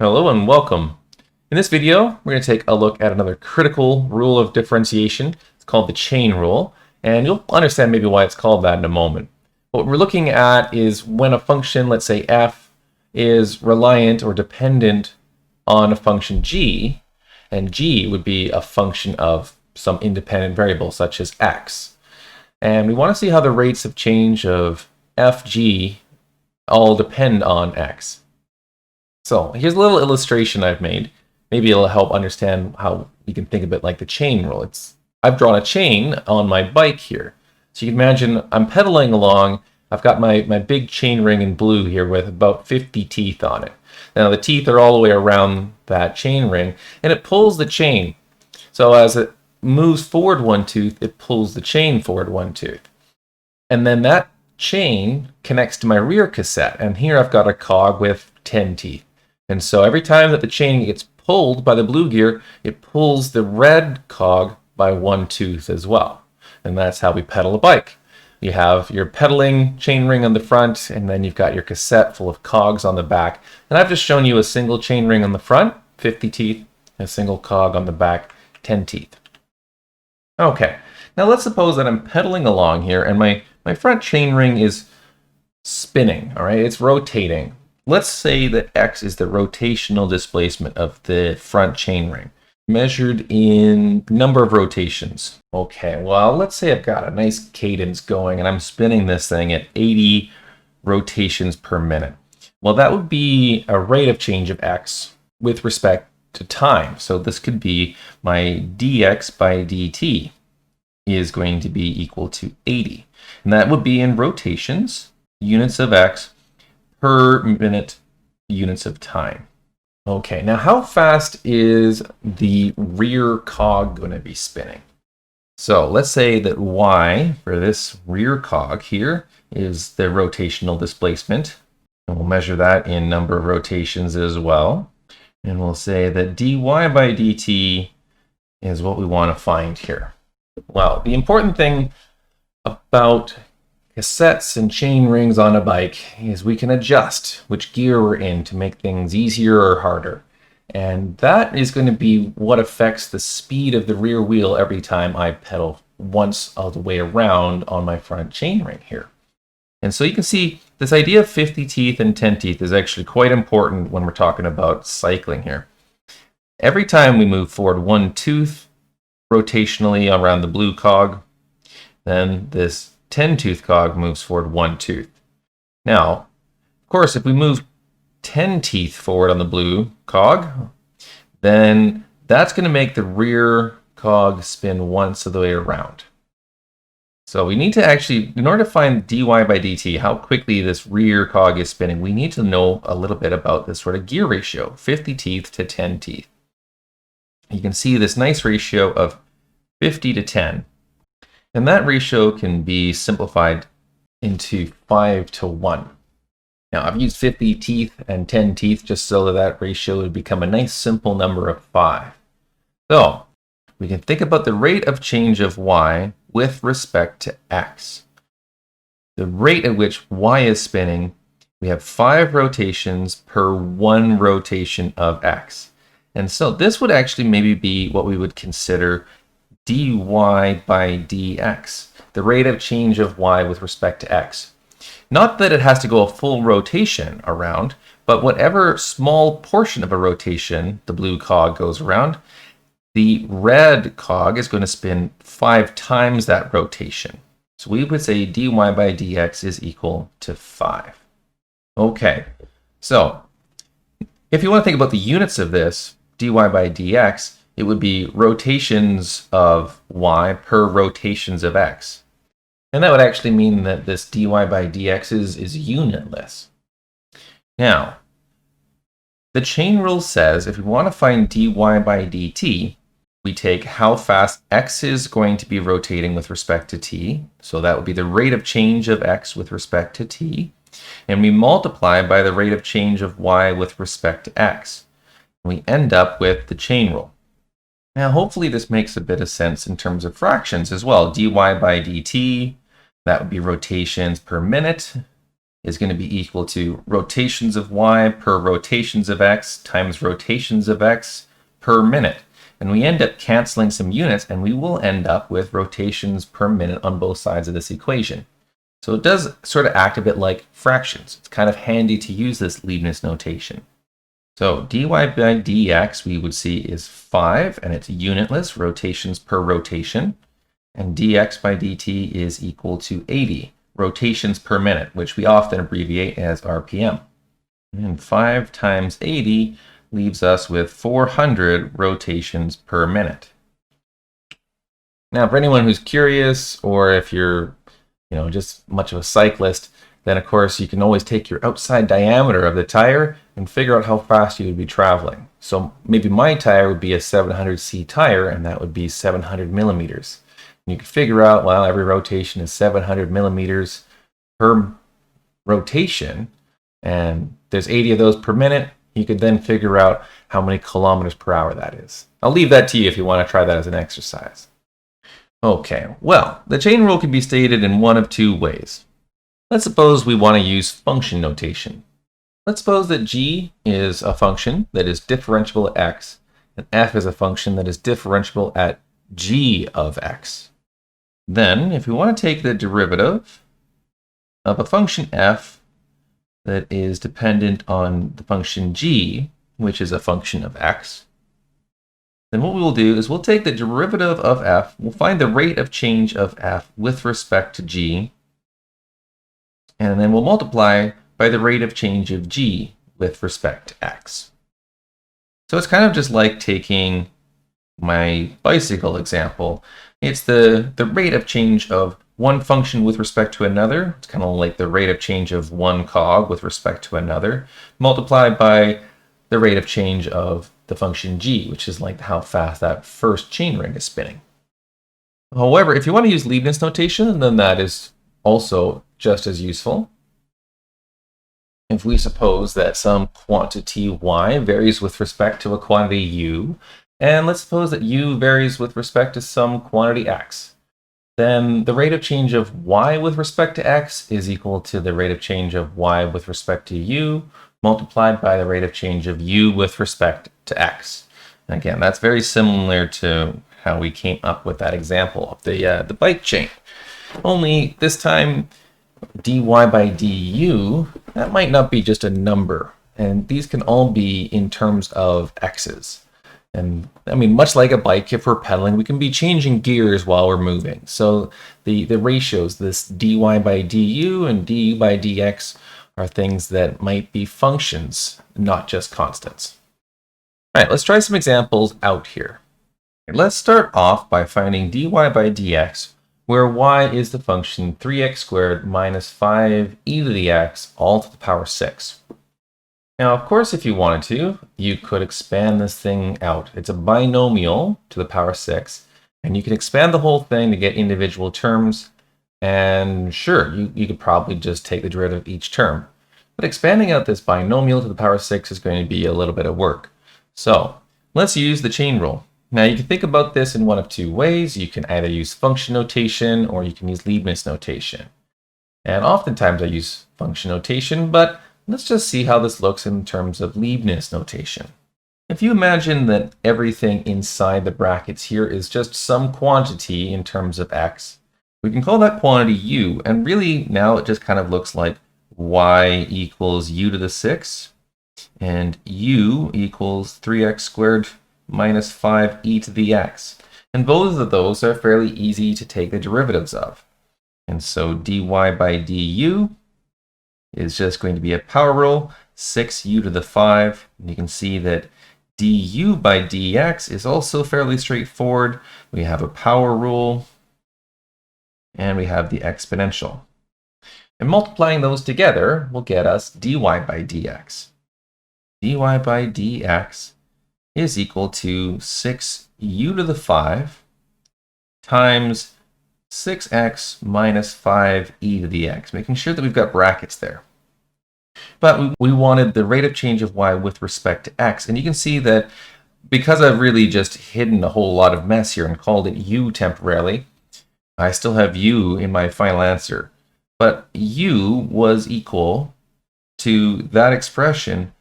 Hello and welcome. In this video, we're going to take a look at another critical rule of differentiation. It's called the chain rule, and you'll understand maybe why it's called that in a moment. What we're looking at is when a function, let's say f, is reliant or dependent on a function g, and g would be a function of some independent variable such as x. And we want to see how the rates of change of fg all depend on x. So here's a little illustration I've made. Maybe it'll help understand how you can think of it like the chain rule. I've drawn a chain on my bike here. So you can imagine I'm pedaling along. I've got my big chain ring in blue here with about 50 teeth on it. Now the teeth are all the way around that chain ring, and it pulls the chain. So as it moves forward one tooth, it pulls the chain forward one tooth. And then that chain connects to my rear cassette. And here I've got a cog with 10 teeth. And so every time that the chain gets pulled by the blue gear, it pulls the red cog by one tooth as well. And that's how we pedal a bike. You have your pedaling chain ring on the front, and then you've got your cassette full of cogs on the back. And I've just shown you a single chain ring on the front, 50 teeth, and a single cog on the back, 10 teeth. Okay, now let's suppose that I'm pedaling along here, and my front chain ring is spinning, all right? It's rotating. Let's say that x is the rotational displacement of the front chain ring, measured in number of rotations. Okay, well, let's say I've got a nice cadence going and I'm spinning this thing at 80 rotations per minute. Well, that would be a rate of change of x with respect to time. So this could be my dx by dt is going to be equal to 80. And that would be in rotations, units of x, per minute, units of time. Okay, now how fast is the rear cog going to be spinning? So let's say that y for this rear cog here is the rotational displacement. And we'll measure that in number of rotations as well. And we'll say that dy by dt is what we want to find here. Well, the important thing about cassettes and chain rings on a bike is we can adjust which gear we're in to make things easier or harder. And that is going to be what affects the speed of the rear wheel every time I pedal once all the way around on my front chain ring here. And so you can see this idea of 50 teeth and 10 teeth is actually quite important when we're talking about cycling here. Every time we move forward one tooth rotationally around the blue cog, then this 10-tooth cog moves forward one tooth. Now, of course, if we move 10 teeth forward on the blue cog, then that's going to make the rear cog spin once of the way around. So we need to actually, in order to find dy by dt, how quickly this rear cog is spinning, we need to know a little bit about this sort of gear ratio, 50 teeth to 10 teeth. You can see this nice ratio of 50 to 10. And that ratio can be simplified into 5 to 1. Now, I've used 50 teeth and 10 teeth just so that ratio would become a nice simple number of 5. So, we can think about the rate of change of y with respect to x. The rate at which y is spinning, we have 5 rotations per 1 rotation of x. And so this would actually maybe be what we would consider dy by dx, the rate of change of y with respect to x. Not that it has to go a full rotation around, but whatever small portion of a rotation the blue cog goes around, the red cog is going to spin 5 times that rotation. So we would say dy by dx is equal to 5. Okay, so if you want to think about the units of this, dy by dx, it would be rotations of y per rotations of x. And that would actually mean that this dy by dx is unitless. Now, the chain rule says if we want to find dy by dt, we take how fast x is going to be rotating with respect to t. So that would be the rate of change of x with respect to t. And we multiply by the rate of change of y with respect to x. And we end up with the chain rule. Now, hopefully this makes a bit of sense in terms of fractions as well. dy by dt, that would be rotations per minute. is going to be equal to rotations of y per rotations of x times rotations of x per minute. And we end up canceling some units, and we will end up with rotations per minute on both sides of this equation. So it does sort of act a bit like fractions. It's kind of handy to use this Leibniz notation. So dy by dx we would see is 5, and it's unitless, rotations per rotation. And dx by dt is equal to 80, rotations per minute, which we often abbreviate as RPM. And 5 times 80 leaves us with 400 rotations per minute. Now, for anyone who's curious, or if you're just much of a cyclist, then of course you can always take your outside diameter of the tire and figure out how fast you would be traveling. So maybe my tire would be a 700C tire, and that would be 700 millimeters. And you can figure out, well, every rotation is 700 millimeters per rotation, and there's 80 of those per minute. You could then figure out how many kilometers per hour that is. I'll leave that to you if you want to try that as an exercise. Okay, well, the chain rule can be stated in one of two ways. Let's suppose we want to use function notation. Let's suppose that g is a function that is differentiable at x, and f is a function that is differentiable at g of x. Then, if we want to take the derivative of a function f that is dependent on the function g, which is a function of x, then what we will do is we'll take the derivative of f, we'll find the rate of change of f with respect to g, and then we'll multiply by the rate of change of g with respect to x. So it's kind of just like taking my bicycle example. It's the rate of change of one function with respect to another. It's kind of like the rate of change of one cog with respect to another, multiplied by the rate of change of the function g, which is like how fast that first chain ring is spinning. However, if you want to use Leibniz notation, then that is also just as useful. If we suppose that some quantity y varies with respect to a quantity u, and let's suppose that u varies with respect to some quantity x, then the rate of change of y with respect to x is equal to the rate of change of y with respect to u multiplied by the rate of change of u with respect to x. And again, that's very similar to how we came up with that example of the bike chain. Only this time, dy by du, that might not be just a number. And these can all be in terms of x's. And I mean, much like a bike, if we're pedaling, we can be changing gears while we're moving. So the ratios, this dy by du and du by dx, are things that might be functions, not just constants. All right, let's try some examples out here. Let's start off by finding dy by dx, where y is the function 3x squared minus 5e to the x all to the power 6. Now, of course, if you wanted to, you could expand this thing out. It's a binomial to the power 6, and you can expand the whole thing to get individual terms. And sure, you could probably just take the derivative of each term. But expanding out this binomial to the power 6 is going to be a little bit of work. So let's use the chain rule. Now you can think about this in one of two ways. You can either use function notation or you can use Leibniz notation. And oftentimes I use function notation, but let's just see how this looks in terms of Leibniz notation. If you imagine that everything inside the brackets here is just some quantity in terms of x, we can call that quantity u, and really now it just kind of looks like y equals u to the 6, and u equals 3x squared minus 5e to the x. And both of those are fairly easy to take the derivatives of. And so dy by du is just going to be a power rule, 6u to the 5. And you can see that du by dx is also fairly straightforward. We have a power rule, and we have the exponential. And multiplying those together will get us dy by dx. dy by dx is equal to 6u to the 5 times 6x minus 5e to the x, making sure that we've got brackets there. But we wanted the rate of change of y with respect to x, and you can see that because I've really just hidden a whole lot of mess here and called it u temporarily, I still have u in my final answer. but u was equal to that expression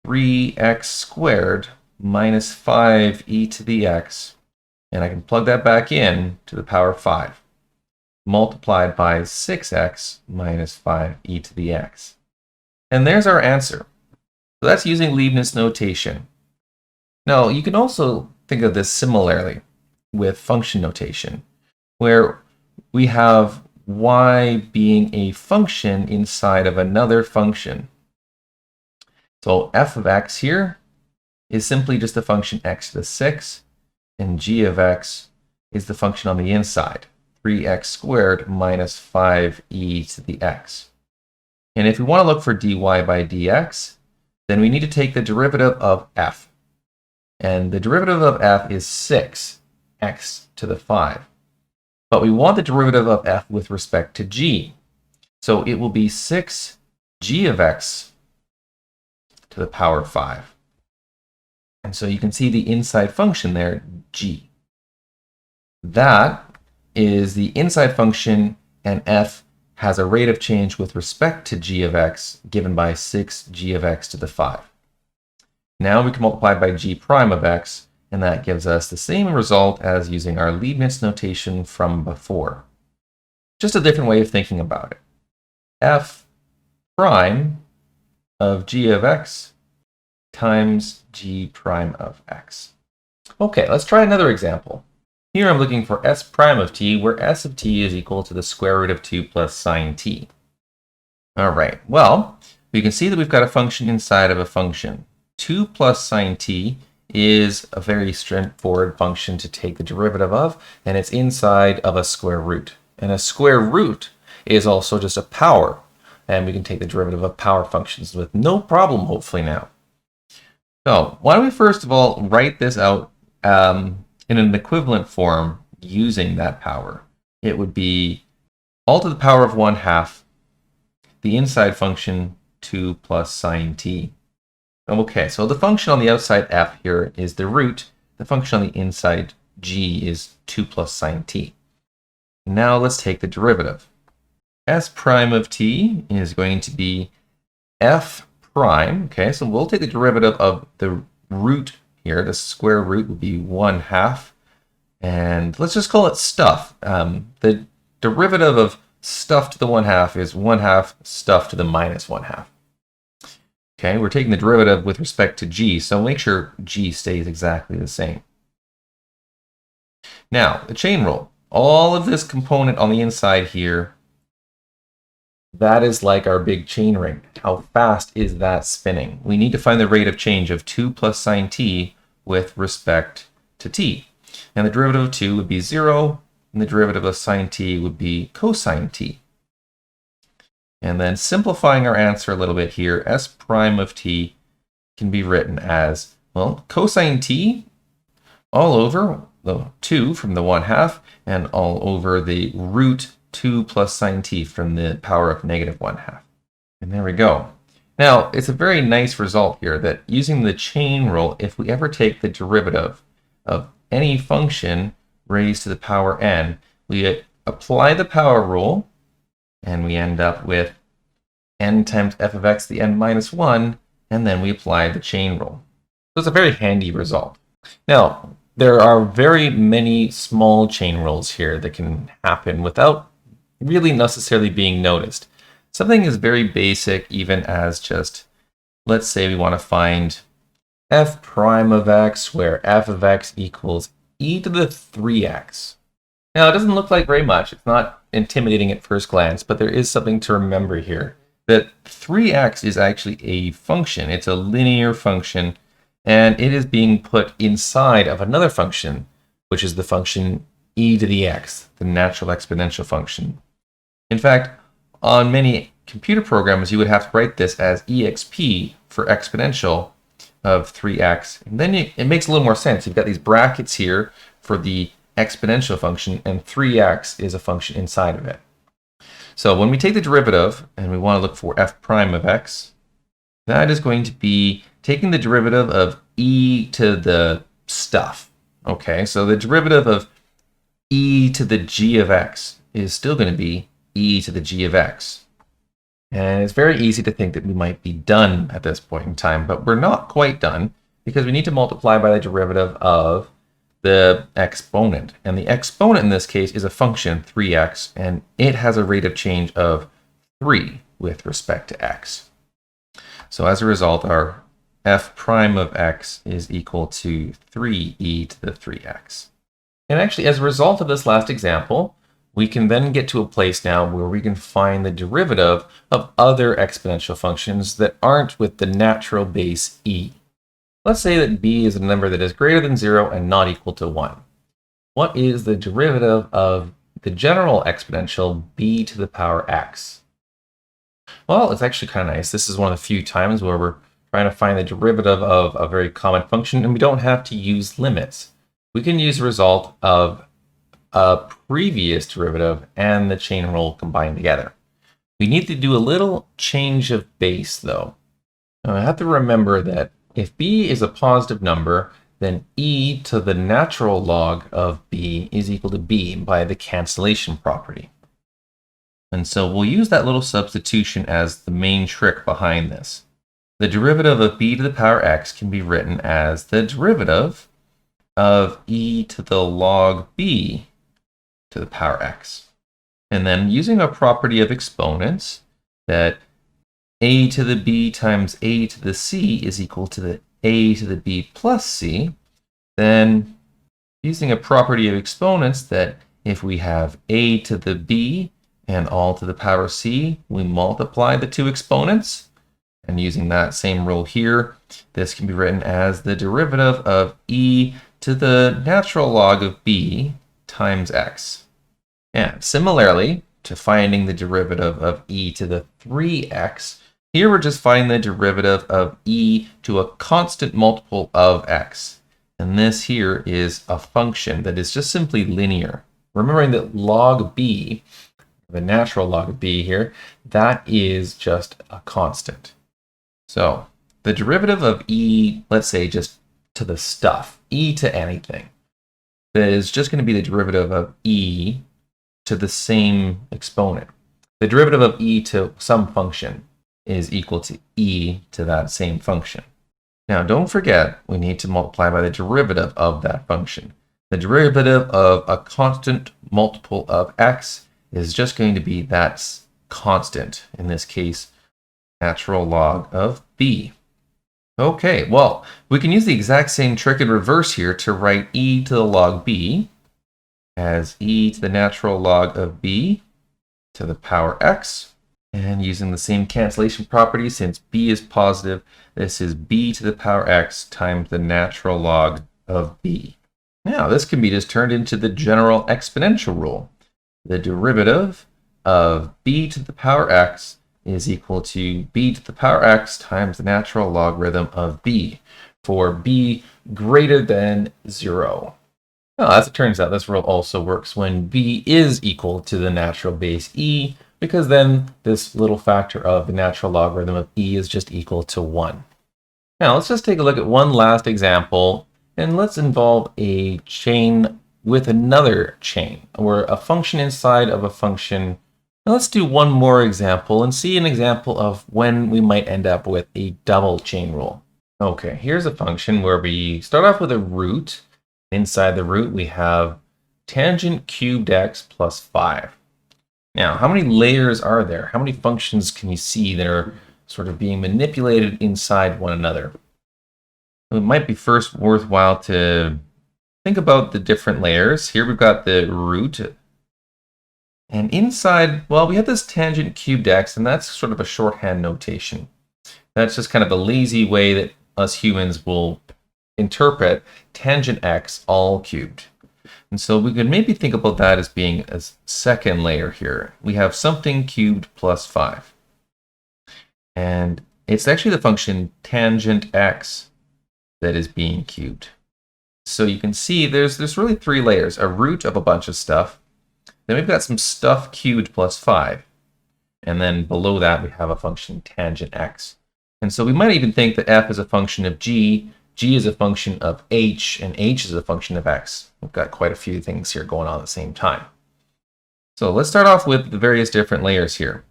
3x squared minus 5e to the x, and I can plug that back in to the power 5, multiplied by 6x minus 5e to the x. And there's our answer. So that's using Leibniz notation. Now, you can also think of this similarly with function notation, where we have y being a function inside of another function. So f of x here is simply just the function x to the 6, and g of x is the function on the inside, 3x squared minus 5e to the x. And if we want to look for dy by dx, then we need to take the derivative of f. And the derivative of f is 6x to the 5. But we want the derivative of f with respect to g. So it will be 6g of x to the power 5. And so you can see the inside function there, g. That is the inside function, and f has a rate of change with respect to g of x given by 6g of x to the 5. Now we can multiply by g prime of x, and that gives us the same result as using our Leibniz notation from before. Just a different way of thinking about it. F prime of g of x times g prime of x. Okay, let's try another example. Here I'm looking for s prime of t, where s of t is equal to the square root of 2 plus sine t. All right, well, we can see that we've got a function inside of a function. 2 plus sine t is a very straightforward function to take the derivative of, and it's inside of a square root. And a square root is also just a power, and we can take the derivative of power functions with no problem, hopefully now. So why don't we first of all write this out in an equivalent form using that power. It would be all to the power of 1/2, the inside function 2 plus sine t. Okay, so the function on the outside f here is the root. The function on the inside g is 2 plus sine t. Now let's take the derivative. S prime of t is going to be f prime. Okay, so we'll take the derivative of the root here. The square root would be 1/2. And let's just call it stuff. The derivative of stuff to the 1/2 is 1/2 stuff to the minus 1/2. Okay, we're taking the derivative with respect to g, so make sure g stays exactly the same. Now, the chain rule. All of this component on the inside here, that is like our big chain ring. How fast is that spinning? We need to find the rate of change of 2 plus sine t with respect to t. And the derivative of 2 would be 0, and the derivative of sine t would be cosine t. And then simplifying our answer a little bit here, s prime of t can be written as, well, cosine t all over the 2 from the 1/2 and all over the root 2 plus sine t from the power of negative 1/2. And there we go. Now, it's a very nice result here that using the chain rule, if we ever take the derivative of any function raised to the power n, we apply the power rule, and we end up with n times f of x to the n minus 1, and then we apply the chain rule. So it's a very handy result. Now, there are very many small chain rules here that can happen without really necessarily being noticed. Something is very basic, even as just, let's say we want to find f prime of x, where f of x equals e to the 3x. Now, it doesn't look like very much. It's not intimidating at first glance, but there is something to remember here. That 3x is actually a function. It's a linear function, and it is being put inside of another function, which is the function e to the x, the natural exponential function. In fact, on many computer programs, you would have to write this as exp for exponential of 3x. And then it makes a little more sense. You've got these brackets here for the exponential function, and 3x is a function inside of it. So when we take the derivative and we want to look for f prime of x, that is going to be taking the derivative of e to the stuff. Okay, so the derivative of e to the g of x is still going to be e to the g of x. And it's very easy to think that we might be done at this point in time, but we're not quite done because we need to multiply by the derivative of the exponent. And the exponent in this case is a function, 3x, and it has a rate of change of 3 with respect to x. So as a result, our f prime of x is equal to 3e to the 3x. And actually, as a result of this last example, we can then get to a place now where we can find the derivative of other exponential functions that aren't with the natural base e. Let's say that b is a number that is greater than 0 and not equal to 1. What is the derivative of the general exponential b to the power x? Well, it's actually kind of nice. This is one of the few times where we're trying to find the derivative of a very common function, and we don't have to use limits. We can use the result of a previous derivative and the chain rule combined together. We need to do a little change of base, though. Now, I have to remember that if b is a positive number, then e to the natural log of b is equal to b by the cancellation property. And so we'll use that little substitution as the main trick behind this. The derivative of b to the power x can be written as the derivative of e to the log b to the power x. And then using a property of exponents, that a to the b times a to the c is equal to the a to the b plus c, then using a property of exponents that if we have a to the b and all to the power c, we multiply the two exponents. And using that same rule here, this can be written as the derivative of e to the natural log of b times x. And similarly to finding the derivative of e to the 3x, here we're just finding the derivative of e to a constant multiple of x. And this here is a function that is just simply linear. Remembering that log b, the natural log of b here, that is just a constant. So the derivative of e, let's say just to the stuff, e to anything, that is just going to be the derivative of e to the same exponent. The derivative of e to some function is equal to e to that same function. Now don't forget, we need to multiply by the derivative of that function. The derivative of a constant multiple of x is just going to be that constant, in this case, natural log of b. Okay, well, we can use the exact same trick in reverse here to write e to the log b as e to the natural log of b to the power x. And using the same cancellation property, since b is positive, this is b to the power x times the natural log of b. Now, this can be just turned into the general exponential rule. The derivative of b to the power x is equal to b to the power x times the natural logarithm of b, for b greater than 0. Now, as it turns out, this rule also works when b is equal to the natural base e, because then this little factor of the natural logarithm of e is just equal to 1. Now, let's just take a look at one last example, and let's involve a chain with another chain, or a function inside of a function. Now let's do one more example and see an example of when we might end up with a double chain rule. Okay, here's a function where we start off with a root. Inside the root, we have tangent cubed x plus 5. Now, how many layers are there? How many functions can you see that are sort of being manipulated inside one another? It might be first worthwhile to think about the different layers. Here we've got the root. And inside, well, we have this tangent cubed x, and that's sort of a shorthand notation. That's just kind of a lazy way that us humans will interpret tangent x all cubed. And so we could maybe think about that as being a second layer here. We have something cubed plus 5. And it's actually the function tangent x that is being cubed. So you can see there's really 3 layers, a root of a bunch of stuff. Then we've got some stuff cubed plus 5. And then below that, we have a function tangent x. And so we might even think that f is a function of g, g is a function of h, and h is a function of x. We've got quite a few things here going on at the same time. So let's start off with the various different layers here.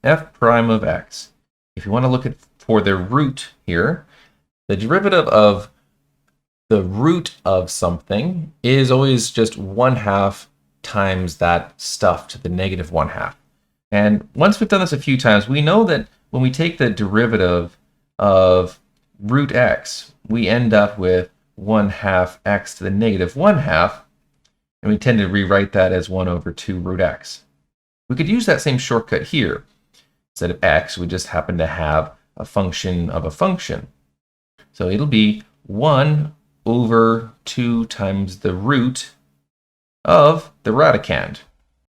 F prime of x. If you want to look at for the root here, the derivative of the root of something is always just 1/2 times that stuff to the negative 1/2. And once we've done this a few times, we know that when we take the derivative of root x, we end up with 1/2 x to the negative 1/2, and we tend to rewrite that as 1/2 root x. We could use that same shortcut here. Instead of x, we just happen to have a function of a function. So it'll be 1/2 times the root of the radicand.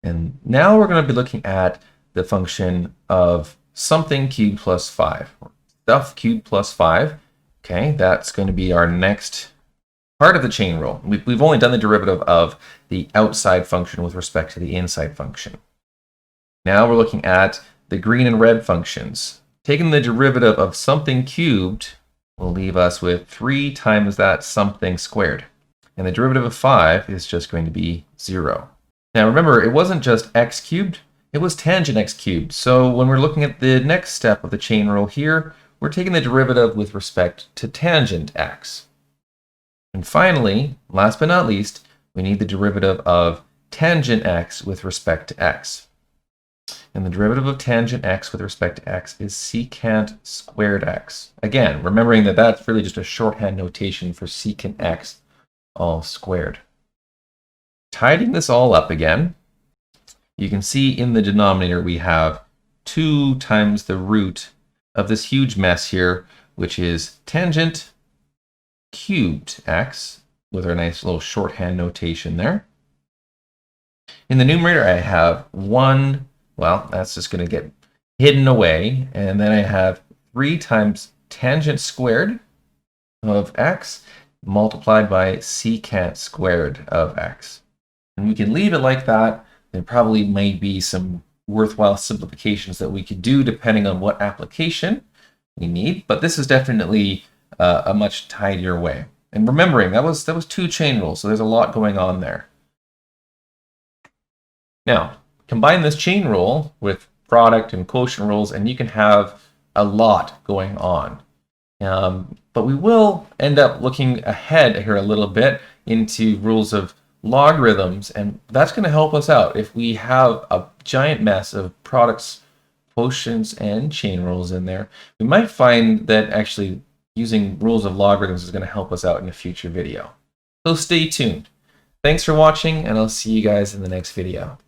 And now we're going to be looking at the function of something cubed plus 5, or stuff cubed plus 5. Okay, that's going to be our next part of the chain rule. We've only done the derivative of the outside function with respect to the inside function. Now we're looking at the green and red functions. Taking the derivative of something cubed will leave us with 3 times that something squared. And the derivative of 5 is just going to be 0. Now remember, it wasn't just x cubed, it was tangent x cubed. So when we're looking at the next step of the chain rule here, we're taking the derivative with respect to tangent x. And finally, last but not least, we need the derivative of tangent x with respect to x. And the derivative of tangent x with respect to x is secant squared x. Again, remembering that that's really just a shorthand notation for secant x all squared. Tidying this all up again, you can see in the denominator we have 2 times the root of this huge mess here, which is tangent cubed x, with our nice little shorthand notation there. In the numerator, I have 1, well, that's just going to get hidden away, and then I have 3 times tangent squared of x multiplied by secant squared of x. And we can leave it like that. There probably may be some worthwhile simplifications that we could do depending on what application we need, but this is definitely a much tidier way. And remembering, that was 2 chain rules, so there's a lot going on there. Now, combine this chain rule with product and quotient rules, and you can have a lot going on. But we will end up looking ahead here a little bit into rules of logarithms, and that's going to help us out. If we have a giant mess of products, quotients, and chain rules in there, we might find that actually using rules of logarithms is going to help us out in a future video. So stay tuned. Thanks for watching, and I'll see you guys in the next video.